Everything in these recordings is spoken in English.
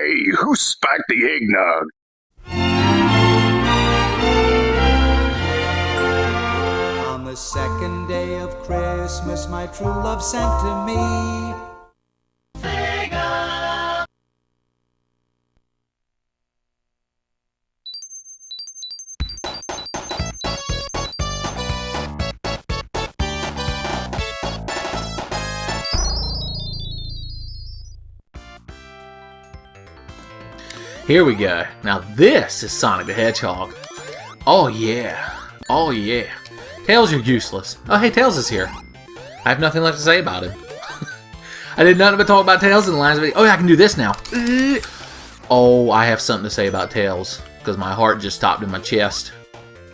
Hey, who spiked the eggnog? On the second day of Christmas, my true love sent to me Sega. Here we go. Now this is Sonic the Hedgehog. Oh yeah. Oh yeah. Tails, you're useless. Oh hey, Tails is here. I have nothing left to say about him. I did nothing but talk about Tails in the last video. Oh yeah, I can do this now. Oh, I have something to say about Tails. Because my heart just stopped in my chest.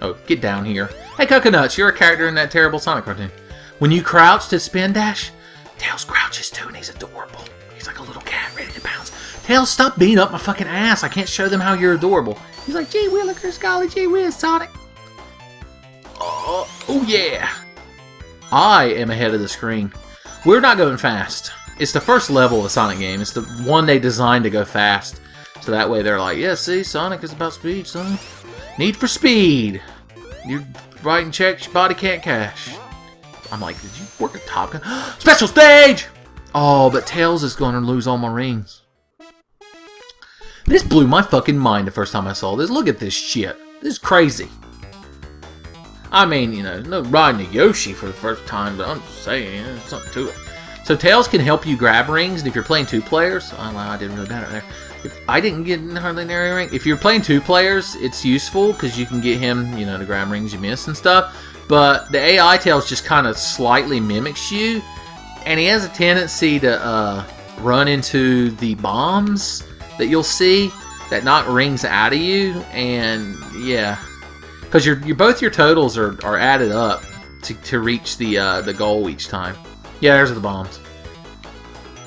Oh, get down here. Hey Coconuts, you're a character in that terrible Sonic cartoon. When you crouch to spin dash, Tails crouches too and he's adorable. He's like a little cat ready to pounce. Tails, stop beating up my fucking ass. I can't show them how you're adorable. He's like, gee willikers, golly gee whiz, Sonic. Oh yeah. I am ahead of the screen. We're not going fast. It's the first level of a Sonic game. It's the one they designed to go fast. So that way they're like, yeah, see, Sonic is about speed, son. Need for speed. You're writing checks your body can't cash. I'm like, did you work a Top Gun? Special stage! Oh, but Tails is going to lose all my rings. This blew my fucking mind the first time I saw this. Look at this shit. This is crazy. I mean, you know, no riding a Yoshi for the first time, but I'm just saying, there's something to it. So Tails can help you grab rings, and if you're playing two players, I did really bad right there. I didn't get hardly near a ring. If you're playing two players, it's useful because you can get him, you know, to grab rings you miss and stuff. But the AI Tails just kind of slightly mimics you, and he has a tendency to run into the bombs that you'll see that knock rings out of you, and yeah, because your both your totals are added up to reach the goal each time. Yeah, there's the bombs.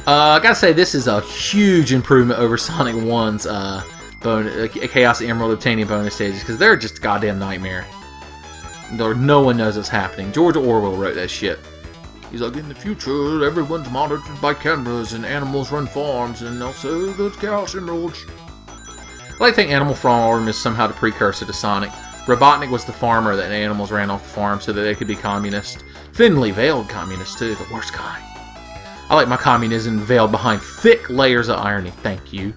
I gotta say, this is a huge improvement over Sonic 1's Chaos Emerald obtaining bonus stages, because they're just a goddamn nightmare. No one knows what's happening. George Orwell wrote that shit. He's like, in the future, everyone's monitored by cameras, and animals run farms, and also the Chaos Emeralds. I like to think Animal Farm is somehow the precursor to Sonic. Robotnik was the farmer that animals ran off the farm so that they could be communist. Thinly veiled communists, too, the worst kind. I like my communism veiled behind thick layers of irony. Thank you.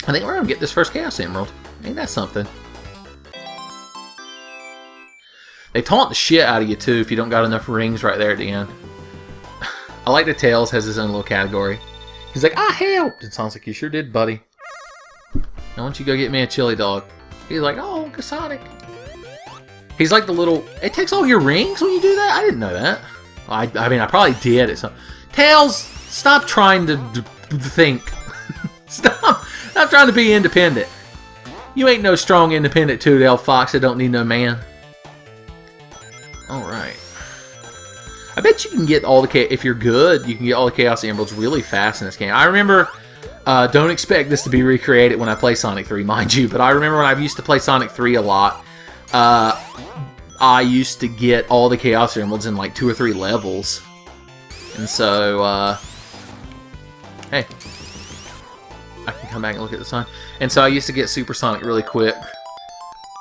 I think we're going to get this first Chaos Emerald. Ain't that something? They taunt the shit out of you, too, if you don't got enough rings right there at the end. I like that Tails has his own little category. He's like, I helped! It sounds like you sure did, buddy. Now, why don't you go get me a chili dog? He's like, oh, Sonic. He's like the little... It takes all your rings when you do that? I didn't know that. I mean, I probably did at some... Tails, stop trying to think. Stop trying to be independent. You ain't no strong, independent two-tailed fox that don't need no man. Alright. I bet you can get all the... If you're good, you can get all the Chaos Emeralds really fast in this game. I remember... don't expect this to be recreated when I play Sonic 3, mind you, but I remember when I used to play Sonic 3 a lot, I used to get all the Chaos Emeralds in like 2 or 3 levels. And so, hey, I can come back and look at the sun. And so I used to get Super Sonic really quick.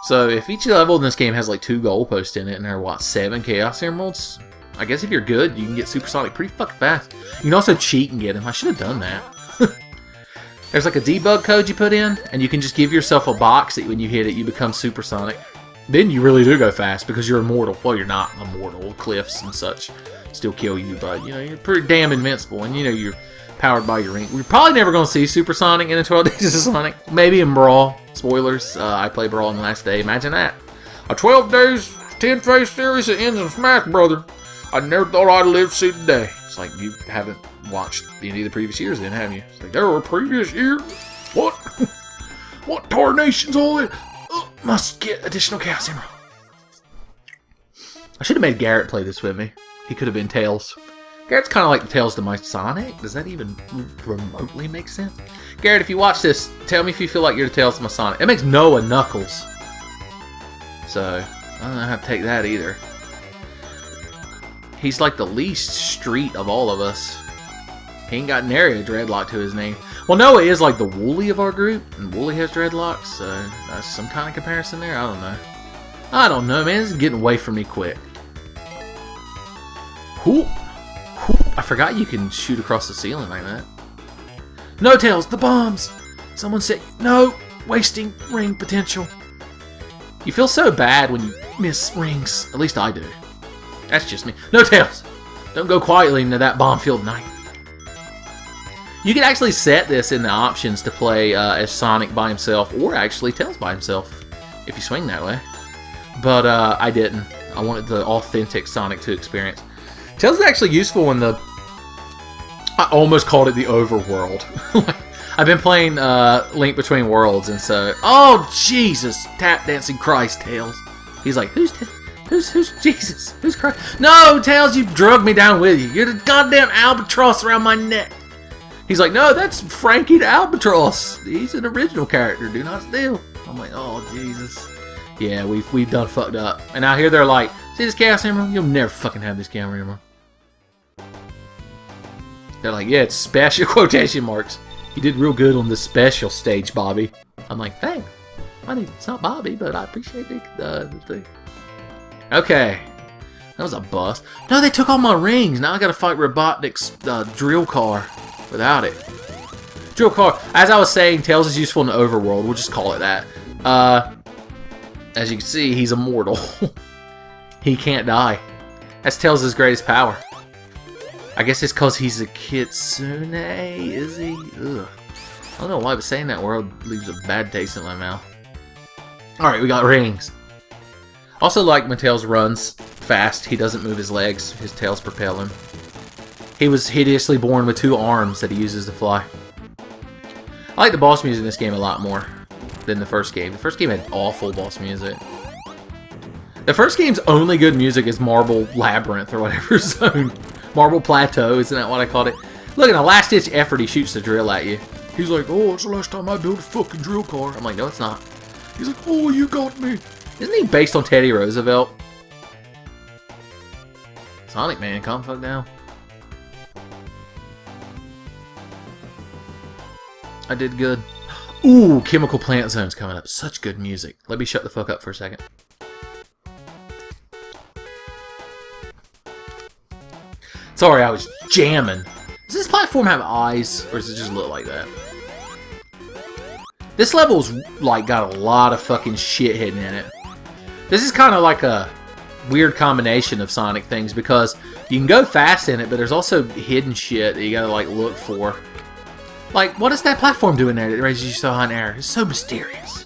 So if each level in this game has like 2 goalposts in it, and there are, what, 7 Chaos Emeralds? I guess if you're good, you can get Super Sonic pretty fucking fast. You can also cheat and get him. I should have done that. There's like a debug code you put in, and you can just give yourself a box that when you hit it, you become Super Sonic. Then you really do go fast because you're immortal. Well, you're not immortal. Cliffs and such still kill you, but you know, you're pretty damn invincible, and you know, you're powered by your ring. We're probably never going to see Super Sonic in the 12 Days of Sonic. Maybe in Brawl. Spoilers. I played Brawl in the last day. Imagine that. A 12 Days, 10-phase series that ends in Smash Brother. I never thought I'd live to see the day. It's like you haven't watched any of the previous years then, have you? It's like, there were previous years? What? What tarnation's all it? Must get additional Chaos Emerald. I should have made Garrett play this with me. He could have been Tails. Garrett's kind of like the Tails to my Sonic. Does that even remotely make sense? Garrett, if you watch this, tell me if you feel like you're the Tails to my Sonic. It makes Noah Knuckles. So, I don't know how to take that either. He's like the least street of all of us. He ain't got nary a dreadlock to his name. Well, Noah is like the Wooly of our group, and Wooly has dreadlocks, so that's some kind of comparison there. I don't know. I don't know, man. This is getting away from me quick. Whoop. Whoop. I forgot you can shoot across the ceiling like that. No, Tails, the bombs! Someone said, no, wasting ring potential. You feel so bad when you miss rings. At least I do. That's just me. No, Tails! Don't go quietly into that bomb-filled night. You can actually set this in the options to play as Sonic by himself, or actually Tails by himself, if you swing that way. But I didn't. I wanted the authentic Sonic 2 experience. Tails is actually useful in the... I almost called it the overworld. I've been playing Link Between Worlds, and so... Oh, Jesus! Tap dancing Christ, Tails. He's like, who's Jesus? Who's Christ? No, Tails, you drugged me down with you. You're the goddamn albatross around my neck. He's like, no, that's Frankie the Albatross. He's an original character. Do not steal. I'm like, oh, Jesus. Yeah, we've done fucked up. And now here they're like, see this Chaos Hammer? You'll never fucking have this Chaos Hammer. They're like, yeah, it's special quotation marks. You did real good on the special stage, Bobby. I'm like, thanks. I mean, it's not Bobby, but I appreciate the thing. Okay. That was a bust. No, they took all my rings. Now I gotta fight Robotnik's drill car without it. Drill car. As I was saying, Tails is useful in the overworld. We'll just call it that. As you can see, he's immortal. He can't die. That's Tails' greatest power. I guess it's because he's a kitsune, is he? Ugh. I don't know why, but saying that word leaves a bad taste in my mouth. Alright, we got rings. Also, like when Tails runs fast, he doesn't move his legs. His tails propel him. He was hideously born with 2 arms that he uses to fly. I like the boss music in this game a lot more than the first game. The first game had awful boss music. The first game's only good music is Marble Labyrinth or whatever zone. Marble Plateau, isn't that what I called it? Look, in a last-ditch effort, he shoots the drill at you. He's like, oh, it's the last time I built a fucking drill car. I'm like, no, it's not. He's like, oh, you got me. Isn't he based on Teddy Roosevelt? Sonic, man, calm the fuck down. I did good. Ooh, Chemical Plant Zone's coming up. Such good music. Let me shut the fuck up for a second. Sorry, I was jamming. Does this platform have eyes, or does it just look like that? This level's like got a lot of fucking shit hidden in it. This is kind of like a weird combination of Sonic things because you can go fast in it, but there's also hidden shit that you gotta like look for. Like, what does that platform do in there that raises you so high in air? It's so mysterious.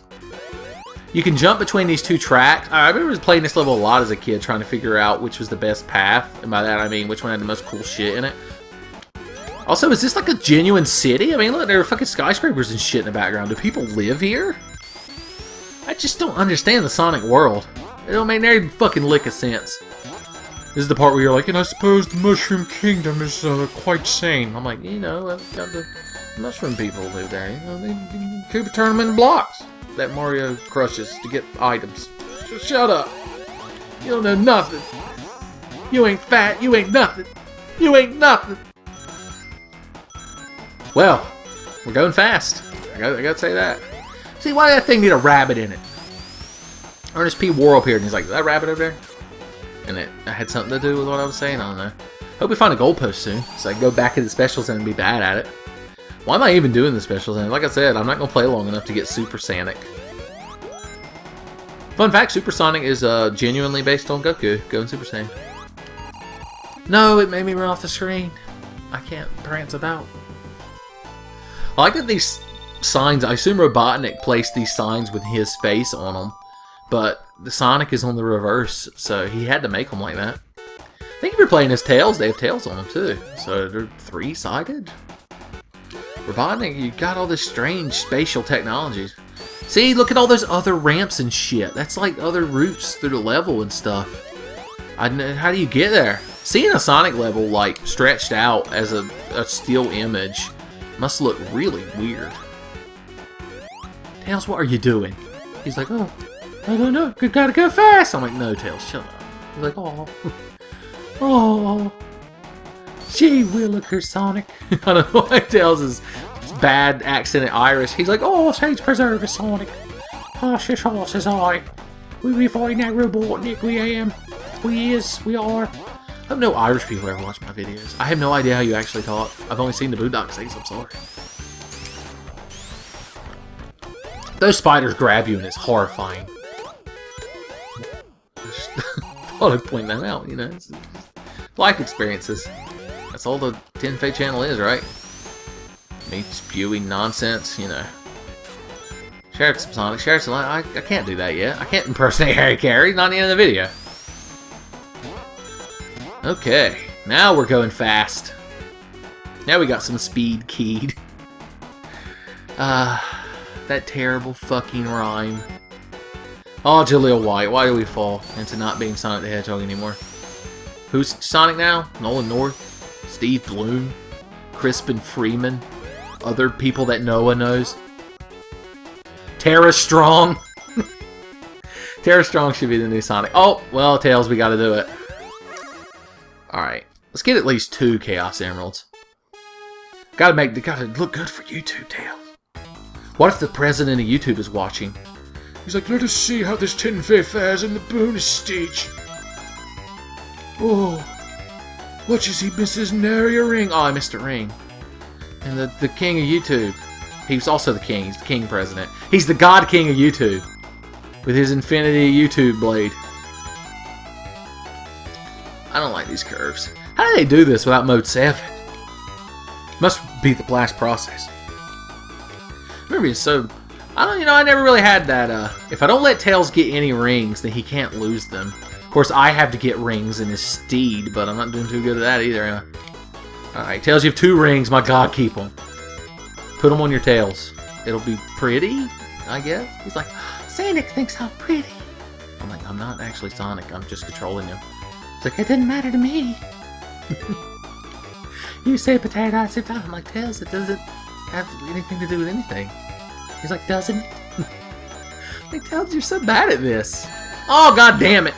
You can jump between these 2 tracks. I remember playing this level a lot as a kid, trying to figure out which was the best path. And by that I mean which one had the most cool shit in it. Also, is this like a genuine city? I mean, look, there are fucking skyscrapers and shit in the background. Do people live here? I just don't understand the Sonic world. It don't make any fucking lick of sense. This is the part where you're like, and I suppose the Mushroom Kingdom is quite sane. I'm like, you know, I've got the mushroom people live there. You know, they could turn them into blocks that Mario crushes to get items. Just shut up. You don't know nothing. You ain't fat. You ain't nothing. You ain't nothing. Well, we're going fast. I gotta say that. See, why did that thing need a rabbit in it? Ernest P. Worrell appeared and he's like, is that rabbit over there? And it had something to do with what I was saying? I don't know. Hope we find a goalpost soon, so I can go back into the specials and be bad at it. Why am I even doing the specials? And like I said, I'm not going to play long enough to get Super Sonic. Fun fact, Super Sonic is genuinely based on Goku, going Super Saiyan. No, it made me run off the screen. I can't prance about. I like that these signs, I assume Robotnik placed these signs with his face on them, but the Sonic is on the reverse, so he had to make them like that. I think if you're playing as Tails, they have tails on them too, so they're 3-sided. Robotnik, you got all this strange spatial technologies. See, look at all those other ramps and shit. That's like other routes through the level and stuff. How do you get there? Seeing a Sonic level like stretched out as a still image must look really weird. Tails, what are you doing? He's like, oh, I don't know. Gotta go fast. I'm like, no, Tails, shut up. He's like, oh, oh. Gee willikers, Sonic. I don't know why Tails is bad accented Irish. He's like, oh, Saints preserve us, Sonic. Hush, horses, I. We be fighting that robot, Nick, we am. We are. I have no Irish people ever watch my videos. I have no idea how you actually talk. I've only seen the Boondock Saints, I'm sorry. Those spiders grab you and it's horrifying. Just thought I'd point that out, you know. It's life experiences. That's all the Tin Fei channel is, right? Me spewing nonsense, you know. Share some Sonic, share some. I can't do that yet. I can't impersonate Harry Carey, not in the end of the video. Okay, now we're going fast. Now we got some speed keyed. That terrible fucking rhyme. Oh, Jaleel White, why do we fall into not being Sonic the Hedgehog anymore? Who's Sonic now? Nolan North? Steve Bloom? Crispin Freeman? Other people that Noah knows? Tara Strong? Tara Strong should be the new Sonic. Oh, well, Tails, we gotta do it. Alright, let's get at least 2 Chaos Emeralds. Gotta look good for YouTube, Tails. What if the president of YouTube is watching? He's like, let us see how this Tin Fei fares in the bonus stage. Oh, watches he misses nary a ring. Oh, I missed a ring. And the king of YouTube. He's also the king. He's the king president. He's the god king of YouTube. With his infinity YouTube blade. I don't like these curves. How do they do this without mode 7? Must be the blast process. Remember, so I never really had that. If I don't let Tails get any rings, then he can't lose them. Of course, I have to get rings in his steed, but I'm not doing too good at that either. Alright, Tails, you have 2 rings. My god, keep them. Put them on your tails. It'll be pretty, I guess. He's like, Sonic thinks I'm pretty. I'm like, I'm not actually Sonic. I'm just controlling him. It's like, it didn't matter to me. You say potato, I say potato. I'm like, Tails, it doesn't have anything to do with anything. He's like, doesn't it? Like, Tails, you're so bad at this. Oh, god damn it.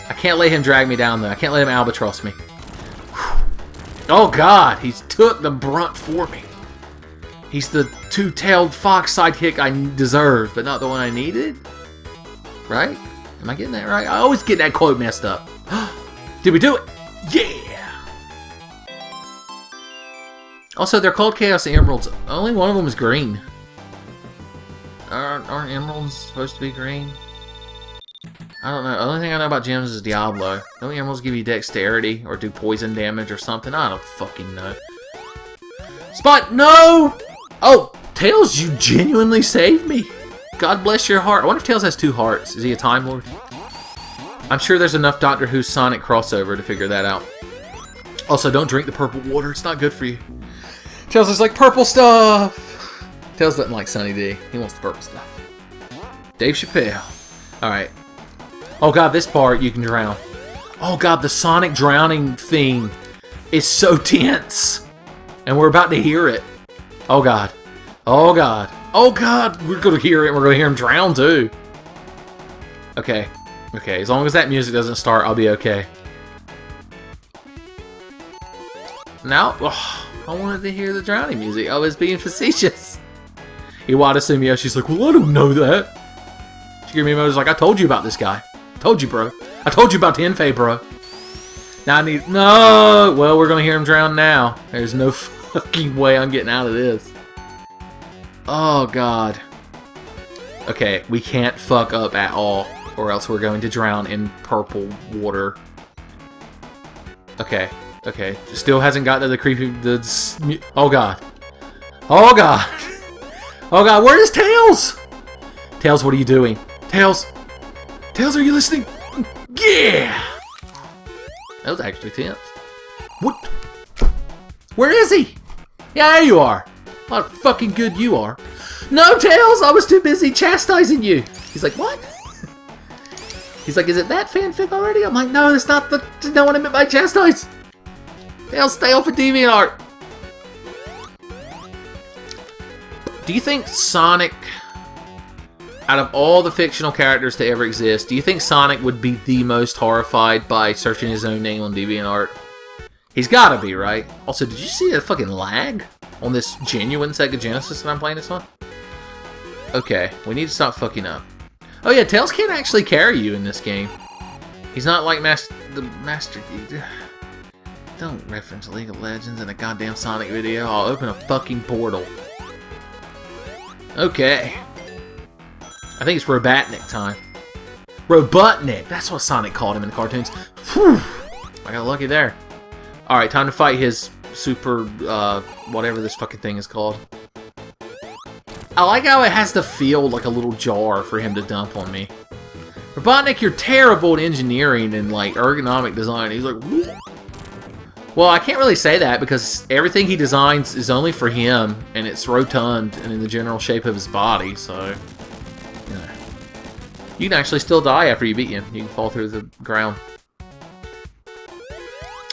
I can't let him drag me down, though. I can't let him albatross me. Oh, god. He's took the brunt for me. He's the 2-tailed fox sidekick I deserve, but not the one I needed? Right? Am I getting that right? I always get that quote messed up. Did we do it? Yeah! Also, they're called Chaos Emeralds. Only one of them is green. Aren't emeralds supposed to be green? I don't know. The only thing I know about gems is Diablo. Don't emeralds give you dexterity or do poison damage or something? I don't fucking know. Spot, no! Oh, Tails, you genuinely saved me. God bless your heart. I wonder if Tails has 2 hearts. Is he a Time Lord? I'm sure there's enough Doctor Who Sonic crossover to figure that out. Also, don't drink the purple water. It's not good for you. Tails is like, purple stuff! Tails doesn't like Sunny D. He wants the purple stuff. Dave Chappelle. Alright. Oh god, this part you can drown. Oh god, the Sonic drowning theme is so tense. And we're about to hear it. Oh god. Oh god. Oh god, we're gonna hear it. We're gonna hear him drown too. Okay. Okay, as long as that music doesn't start, I'll be okay. Now, I wanted to hear the drowning music. I was being facetious. Iwata Sumiyoshi's like, well, I don't know that. Shigeru Miyamoto's like, I told you about this guy. I told you, bro. I told you about Tin Fei, bro. Now I need... No! Well, we're gonna hear him drown now. There's no fucking way I'm getting out of this. Oh, God. Okay, we can't fuck up at all, or else we're going to drown in purple water. Okay. Okay. Still hasn't got to the creepy... Oh, God. Oh, God. Oh, God. Where is Tails? Tails, what are you doing? Tails. Tails, are you listening? Yeah! That was actually tense. What? Where is he? Yeah, there you are. A lot of fucking good you are. No, Tails! I was too busy chastising you. He's like, what? He's like, is it that fanfic already? I'm like, no, that's not the... No one I meant by chastise. Tails, stay off of DeviantArt. Do you think Sonic... Out of all the fictional characters to ever exist, do you think Sonic would be the most horrified by searching his own name on DeviantArt? He's gotta be, right? Also, did you see the fucking lag on this genuine Sega Genesis that I'm playing this on? Okay, we need to stop fucking up. Oh yeah, Tails can't actually carry you in this game. He's not like the Master... Don't reference League of Legends in a goddamn Sonic video. I'll open a fucking portal. Okay. I think it's Robotnik time. Robotnik! That's what Sonic called him in the cartoons. Whew! I got lucky there. Alright, time to fight his super, whatever this fucking thing is called. I like how it has to feel like a little jar for him to dump on me. Robotnik, you're terrible at engineering and, like, ergonomic design. He's like, whoop. Well, I can't really say that because everything he designs is only for him, and it's rotund and in the general shape of his body, so... You know. You can actually still die after you beat him. You can fall through the ground.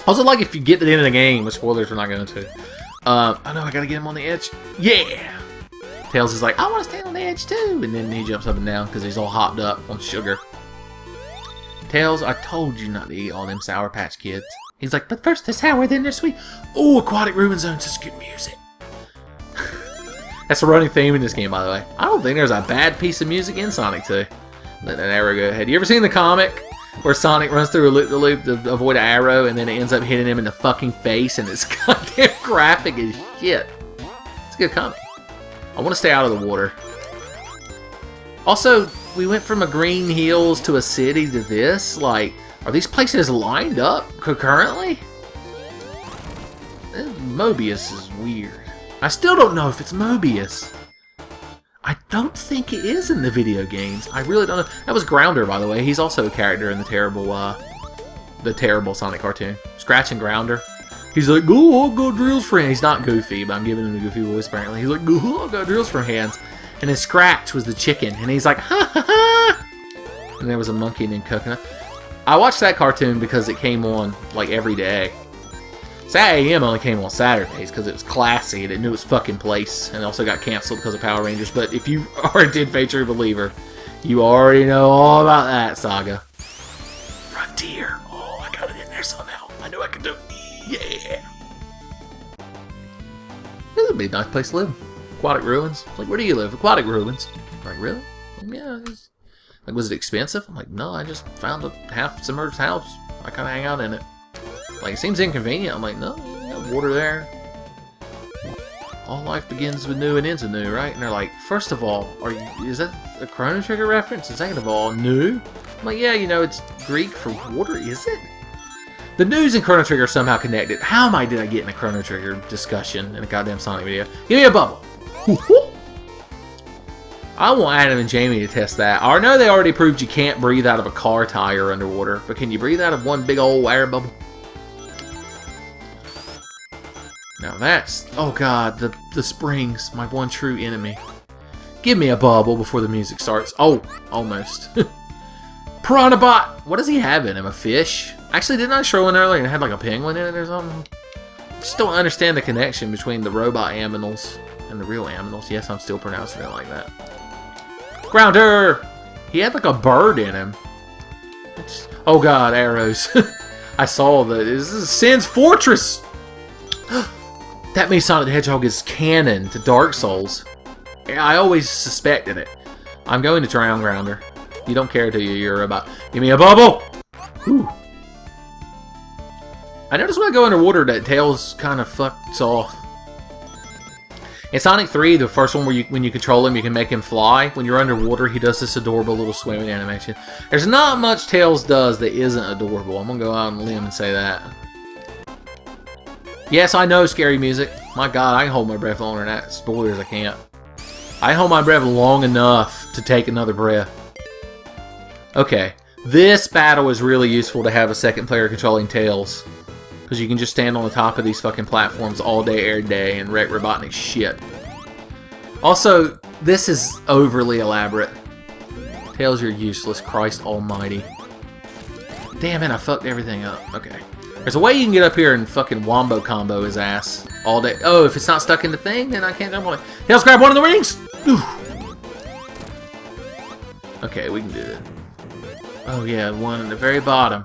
Also, like, if you get to the end of the game, with spoilers we're not going to. Oh no, I gotta get him on the edge. Yeah! Tails is like, I want to stand on the edge too! And then he jumps up and down because he's all hopped up on sugar. Tails, I told you not to eat all them Sour Patch Kids. He's like, but first they're sour, then they're sweet. Oh, Aquatic Ruin Zone, such good music. That's a running theme in this game, by the way. I don't think there's a bad piece of music in Sonic 2. Let that arrow go ahead. You ever seen the comic where Sonic runs through a loop-de-loop to avoid an arrow and then it ends up hitting him in the fucking face and it's goddamn graphic as shit? It's a good comic. I want to stay out of the water. Also, we went from a green hills to a city to this. Like, are these places lined up concurrently? Mobius is weird. I still don't know if it's Mobius. I don't think it is in the video games. I really don't know. That was Grounder, by the way. He's also a character in the terrible Sonic cartoon. Scratch and Grounder. He's like, oh, I'll go drills for hands. He's not Goofy, but I'm giving him the Goofy voice apparently. He's like, oh, I'll go drills for hands. And then Scratch was the chicken. And he's like, ha ha ha. And there was a monkey named Coconut. I watched that cartoon because it came on, like, every day. Saturday AM only came on Saturdays because it was classy and it knew its fucking place. And it also got canceled because of Power Rangers. But if you are a Did Fate True believer, you already know all about that saga. Frontier. Oh, I got it in there somehow. I knew I could do it. Yeah. This would be a nice place to live. Aquatic Ruins. Like, where do you live? Aquatic Ruins. Like, really? Yeah. Like, was it expensive? I'm like, no, I just found a half-submerged house. I kind of hang out in it. Like, it seems inconvenient. I'm like, no, you got water there. All life begins with new and ends with new, right? And they're like, first of all, is that a Chrono Trigger reference? And second of all, new? I'm like, yeah, you know, it's Greek for water, is it? The news and Chrono Trigger are somehow connected. How did I get in a Chrono Trigger discussion in a goddamn Sonic video? Give me a bubble. I want Adam and Jamie to test that. I know they already proved you can't breathe out of a car tire underwater, but can you breathe out of one big old air bubble? Now that's... Oh god, the springs, my one true enemy. Give me a bubble before the music starts. Oh, almost. Piranha Bot! What does he have in him? A fish? Actually, didn't I show one earlier and it had like a penguin in it or something? Just don't understand the connection between the robot aminals and the real aminals. Yes, I'm still pronouncing it like that. Grounder! He had like a bird in him. Oh god, arrows. I saw that. This is Sin's Fortress! That means Sonic the Hedgehog is canon to Dark Souls. I always suspected it. I'm going to drown Grounder. You don't care, do you? You're about... Give me a bubble! Whew. I noticed when I go underwater that Tails kind of fucks off. In Sonic 3, the first one where when you control him, you can make him fly. When you're underwater, he does this adorable little swimming animation. There's not much Tails does that isn't adorable. I'm going to go out on a limb and say that. Yes, I know scary music. My god, I can hold my breath longer than that. Spoilers, I can't. I can hold my breath long enough to take another breath. Okay, this battle is really useful to have a second player controlling Tails. Because you can just stand on the top of these fucking platforms all day, every day, and wreck Robotnik's shit. Also, this is overly elaborate. Tails, you're useless, Christ almighty. Damn it, I fucked everything up. Okay. There's a way you can get up here and fucking wombo combo his ass all day. Oh, if it's not stuck in the thing, then I can't jump on it. Tails, grab one of the rings! Ooh. Okay, we can do it. Oh yeah, one at the very bottom.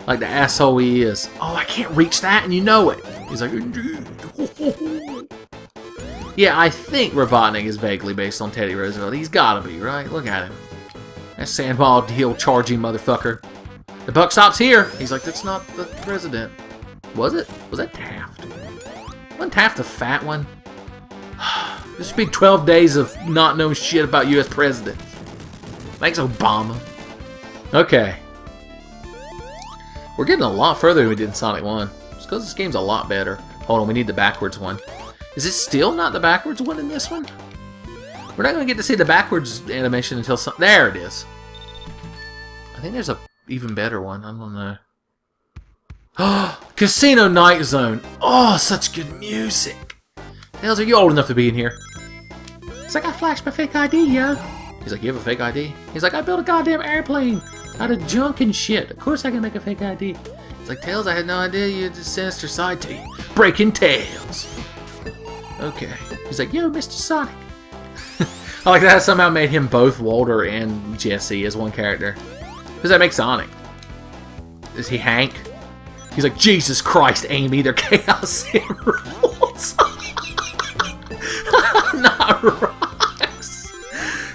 Like the asshole he is. Oh, I can't reach that, and you know it. He's like, yeah, I think Robotnik is vaguely based on Teddy Roosevelt. He's gotta be, right? Look at him. That sandball heel charging motherfucker. The buck stops here. He's like, that's not the president. Was it? Was that Taft? Wasn't Taft the fat one? This should be 12 days of not knowing shit about U.S. presidents. Thanks, Obama. Okay. We're getting a lot further than we did in Sonic 1. It's because this game's a lot better. Hold on, we need the backwards one. Is it still not the backwards one in this one? We're not going to get to see the backwards animation until... There it is. I think there's a even better one. I don't know. Oh, Casino Night Zone. Oh, such good music. Tails, are you old enough to be in here? He's like, I flashed my fake ID, yo. He's like, you have a fake ID? He's like, I built a goddamn airplane out of junk and shit. Of course I can make a fake ID. He's like, Tails, I had no idea you had this sinister side to you. Breaking Tails. Okay. He's like, yo, Mr. Sonic. I like that somehow made him both Walter and Jesse as one character. Does that make Sonic? Is he Hank? He's like, Jesus Christ, Amy, they're Chaos Emeralds. Not rocks.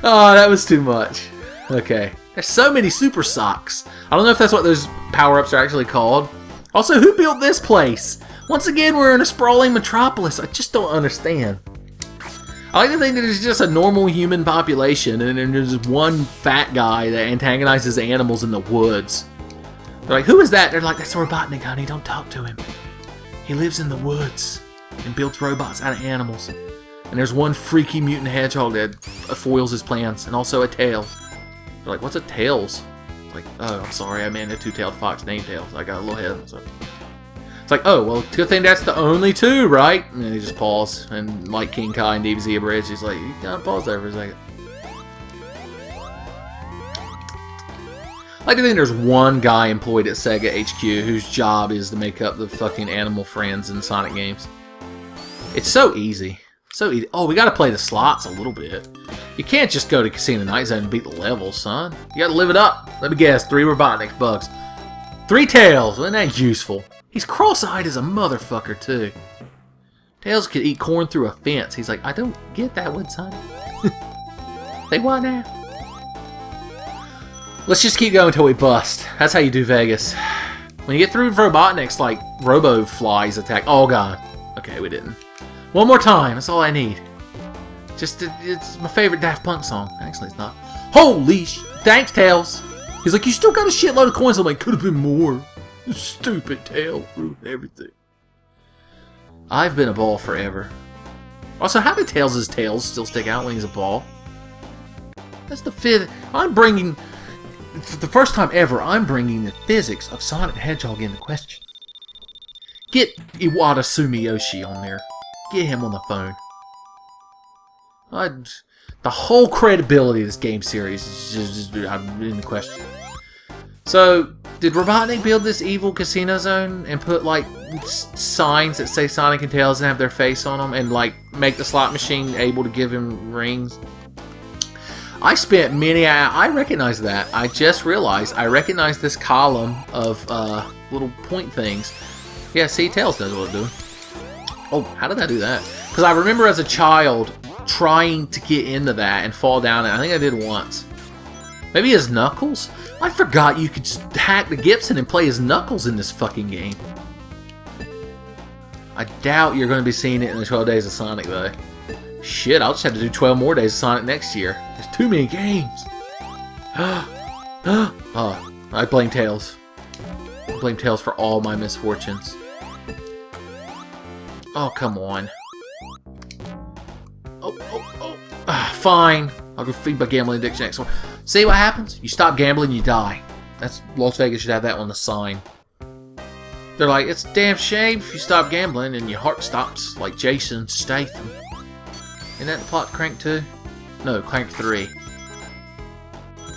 Oh, that was too much. Okay. There's so many super socks. I don't know if that's what those power-ups are actually called. Also, who built this place? Once again, we're in a sprawling metropolis. I just don't understand. I like to think that there's just a normal human population, and then there's one fat guy that antagonizes animals in the woods. They're like, who is that? They're like, that's Robotnik, honey. Don't talk to him. He lives in the woods and builds robots out of animals. And there's one freaky mutant hedgehog that foils his plans, and also a Tails. They're like, what's a Tails? It's like, oh, I'm sorry, I meant a two-tailed fox named Tails. I got a little head. So. It's like, oh, well, good thing that's the only two, right? And he just paused, and like King Kai and DBZ Bridge, he's like, you gotta pause there for a second. I like to think there's one guy employed at Sega HQ whose job is to make up the fucking animal friends in Sonic games. It's so easy. So easy. Oh, we gotta play the slots a little bit. You can't just go to Casino Night Zone and beat the levels, son. You gotta live it up. Let me guess, 3 Robotnik bugs. 3 Tails, isn't that useful? He's cross-eyed as a motherfucker, too. Tails could eat corn through a fence. He's like, I don't get that one, son. Say what now? Let's just keep going until we bust. That's how you do Vegas. When you get through Robotnik's, like, robo-flies attack. Oh, God. Okay, we didn't. One more time. That's all I need. Just, it's my favorite Daft Punk song. Actually, it's not. Holy sh... Thanks, Tails. He's like, you still got a shitload of coins. I'm like, could have been more. Stupid Tail ruined everything. I've been a ball forever. Also, how do Tails' tails still stick out when he's a ball? That's the fifth. I'm bringing... For the first time ever, I'm bringing the physics of Sonic the Hedgehog into question. Get Iwata Sumiyoshi on there. Get him on the phone. The whole credibility of this game series is just in question. So, did Robotnik build this evil casino zone and put, like, signs that say Sonic and Tails and have their face on them and, like, make the slot machine able to give him rings? I spent many hours... I recognize that. I just realized I recognize this column of little point things. Yeah, see, Tails knows what it's doing. Oh, how did I do that? Because I remember as a child trying to get into that and fall down it. I think I did once. Maybe his Knuckles? I forgot you could just hack the Gibson and play his Knuckles in this fucking game. I doubt you're going to be seeing it in the 12 Days of Sonic, though. Shit, I'll just have to do 12 more Days of Sonic next year. There's too many games. Oh, I blame Tails. I blame Tails for all my misfortunes. Oh, come on. Fine. I'll go feed my gambling addiction next one. See what happens? You stop gambling, you die. That's Las Vegas should have that on the sign. They're like, it's a damn shame if you stop gambling and your heart stops, like Jason Statham. Isn't that the plot to Crank 2? No, Crank 3.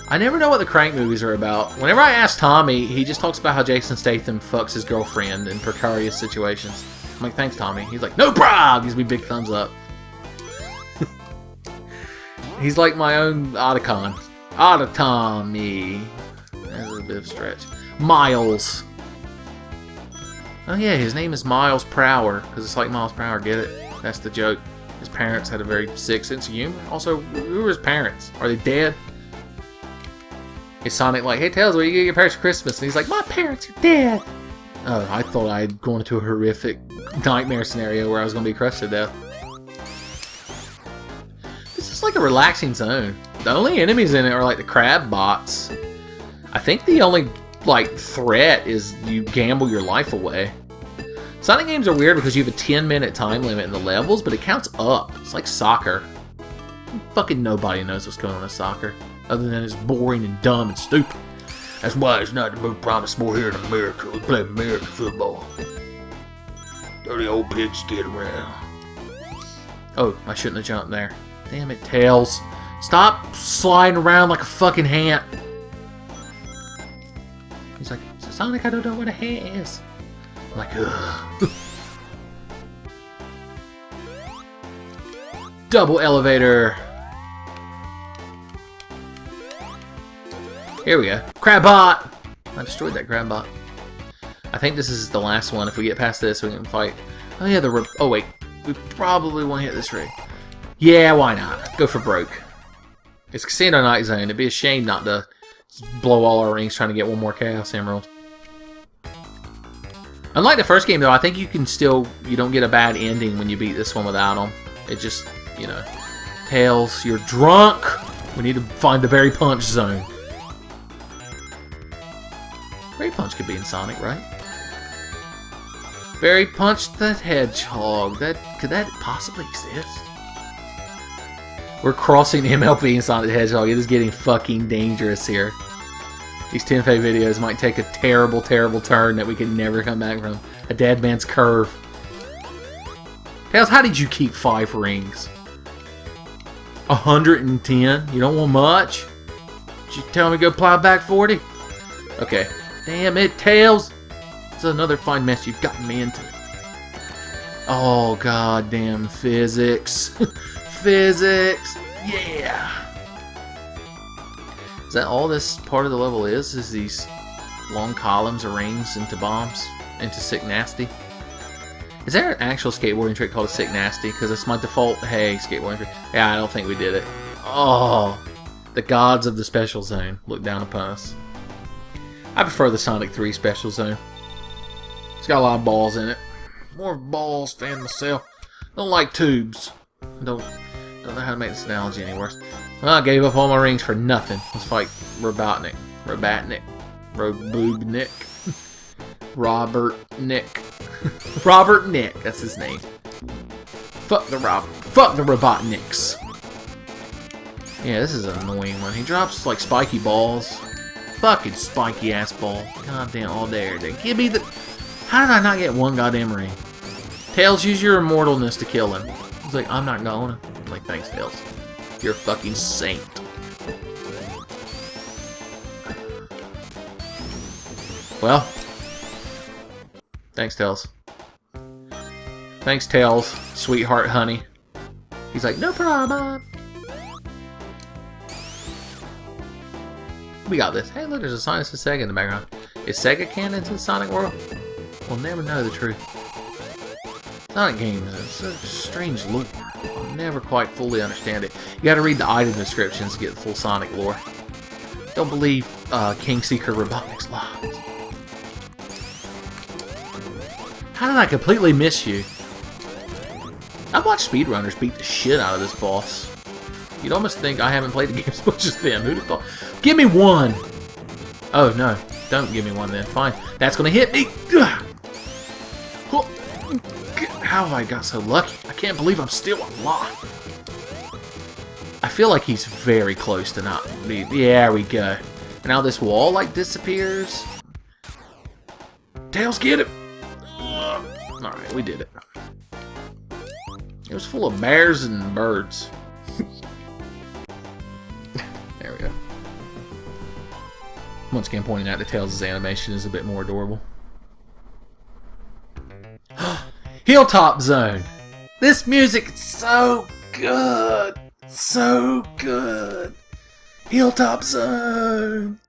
I never know what the Crank movies are about. Whenever I ask Tommy, he just talks about how Jason Statham fucks his girlfriend in precarious situations. I'm like, thanks, Tommy. He's like, no problem! Gives me big thumbs up. He's like my own Otacon. Otatommy. That's a bit of a stretch. Miles. Oh yeah, his name is Miles Prower, because it's like Miles Prower, get it? That's the joke. His parents had a very sick sense of humor. Also, who are his parents? Are they dead? Is Sonic like, hey Tails, what do you get your parents for Christmas? And he's like, my parents are dead! Oh, I thought I'd gone into a horrific nightmare scenario where I was going to be crushed to death. This is like a relaxing zone. The only enemies in it are like the crab bots. I think the only like threat is you gamble your life away. Sonic games are weird because you have a 10-minute time limit in the levels, but it counts up. It's like soccer. Fucking nobody knows what's going on in soccer, other than it's boring and dumb and stupid. That's why it's not the most prominent sport here in America. We play American football. Dirty old pigs get around. Oh, I shouldn't have jumped there. Damn it, Tails. Stop sliding around like a fucking ant. He's like, Sonic, I don't know what a ant is. I'm like, ugh. Double elevator. Here we go. Crabbot! I destroyed that Crabbot. I think this is the last one. If we get past this, we can fight. Oh yeah, oh wait. We probably won't hit this ring. Yeah, why not? Go for broke. It's Casino Night Zone. It'd be a shame not to blow all our rings trying to get one more Chaos Emerald. Unlike the first game, though, I think you can still... You don't get a bad ending when you beat this one without them. It just, you know... Tails, you're drunk! We need to find the Berry Punch Zone. Berry Punch could be in Sonic, right? Berry Punch the Hedgehog. Could that possibly exist? We're crossing MLB and Sonic the Hedgehog. It is getting fucking dangerous here. These 10K videos might take a terrible, terrible turn that we can never come back from. A dead man's curve. Tails, how did you keep 5 rings? 110? You don't want much? Did you tell me to go plow back 40? Okay. Damn it, Tails! It's another fine mess you've gotten me into. Oh, goddamn physics. Physics! Yeah! Is that all this part of the level is? Is these long columns of rings into bombs? Into Sick Nasty? Is there an actual skateboarding trick called a Sick Nasty? Because it's my default, hey, skateboarding trick. Yeah, I don't think we did it. Oh! The gods of the Special Zone look down upon us. I prefer the Sonic 3 Special Zone. It's got a lot of balls in it. More balls, fan myself. Don't like tubes. Don't know how to make this analogy any worse. Well, I gave up all my rings for nothing. Let's fight Robotnik. Robotnik. Robotnik. Robert Nick. Robert Nick. That's his name. Fuck the Robotniks. Yeah, this is an annoying one. He drops like spiky balls. Fucking spiky ass ball. Goddamn, all day, every day. Give me the... How did I not get one goddamn ring? Tails, use your immortalness to kill him. He's like, I'm not gonna. I'm like, thanks, Tails. You're a fucking saint. Well. Thanks, Tails. Thanks, Tails. Sweetheart, honey. He's like, no problem. We got this. Hey, look, there's a sign that says Sega in the background. Is Sega canon to the Sonic world? We'll never know the truth. Sonic games, it's a strange lore. I'll never quite fully understand it. You gotta read the item descriptions to get the full Sonic lore. Don't believe King Seeker Robotnik's lies. How did I completely miss you? I've watched speedrunners beat the shit out of this boss. You'd almost think I haven't played the game as much as them. Who'd have thought? Give me one! Oh, no. Don't give me one then. Fine. That's gonna hit me! How have I got so lucky? I can't believe I'm still alive. I feel like he's very close to not be. There we go. Now this wall, like, disappears. Tails, get it! Alright, we did it. It was full of bears and birds. There we go. Once again, pointing out that Tails' animation is a bit more adorable. Hilltop Zone! This music is so good! So good! Hilltop Zone!